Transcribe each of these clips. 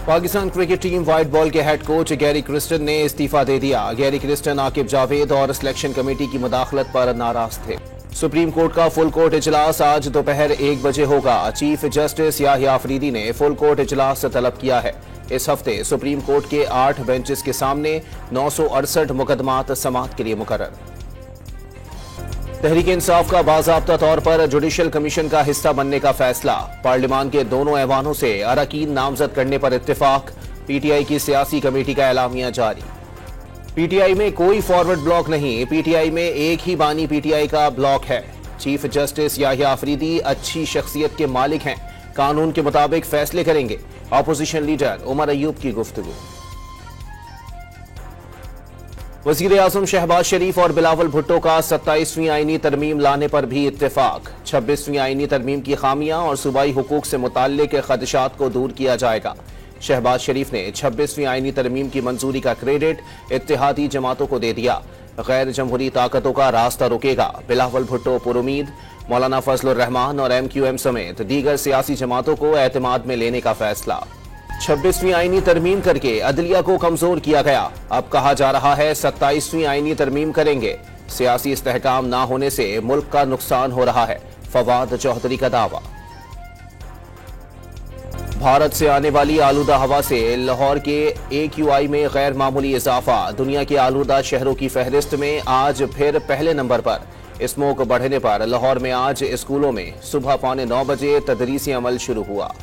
Pakistan cricket team white ball के head coach Gary Kristen ने इस्तीफा दे दिया। गैरी क्रिस्टन आकिब जावेद और सिलेक्शन कमेटी की मुदाखलत पर नाराज थे। सुप्रीम कोर्ट का फुल कोर्ट इजलास आज दोपहर 1 बजे होगा। चीफ जस्टिस याहिया अफरीदी ने फुल कोर्ट इजलास तलब किया है। इस हफ्ते सुप्रीम कोर्ट के 8 बेंचेस के सामने 968 मुकदमात समाअत के लिए मुकर्रर। तहरीक इंसाफ का बाज़ाब्ता तौर पर जुडिशल कमीशन का हिस्सा बनने का फैसला। पार्लियामान के दोनों ऐवानों से अरकान नामजद करने पर इत्तेफाक। पीटीआई की सियासी कमेटी का एलामिया जारी। पीटीआई में कोई फॉरवर्ड ब्लॉक नहीं, पीटीआई में एक ही बानी पीटीआई का ब्लॉक है। चीफ जस्टिस याहिया अफरीदी अच्छी शख्सियत के मालिक हैं, कानून के मुताबिक फैसले करेंगे। अपोजिशन लीडर उमर अयूब की गुफ्तगू। वज़ीर आज़म शहबाज शरीफ और बिलावल भुट्टो का 27वीं आईनी तरमीम लाने पर भी इत्तेफाक। 26वीं आईनी तरमीम की खामियां और सूबाई हुकूक से मुताल्लिक खदशात को दूर किया जाएगा। शहबाज शरीफ ने 26वीं आईनी तरमीम की मंजूरी का क्रेडिट इत्तेहादी जमातों को दे दिया। गैर जमहूरी ताकतों का रास्ता रुकेगा। बिलावल भुट्टो पुरुमीद। मौलाना फजलुर रहमान और MQM समेत दीगर सियासी जमातों को एतमाद में लेने का फैसला। 26वीं आईनी तरमीम करके अदलिया को कमजोर किया गया। अब कहा जा रहा है 27वीं आईनी तरमीम करेंगे। सियासी इस्तेहकाम ना होने से मुल्क का नुकसान हो रहा है। फवाद चौधरी का दावा। भारत से आने वाली आलूदा हवा से लाहौर के AQI में गैर मामूली इजाफा। दुनिया के आलूदा शहरों की फहरिस्त में आज फिर पहले नंबर पर। स्मोक बढ़ने पर लाहौर में आज स्कूलों में सुबह 9:15 बजे तदरीसी अमल शुरू हुआ।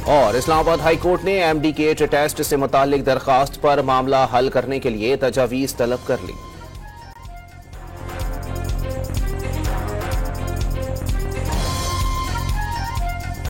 और इस्लामाबाद हाई कोर्ट ने MD-KT टेस्ट से मुताल्लिक दरखास्त पर मामला हल करने के लिए तजावीज़ तलब कर ली।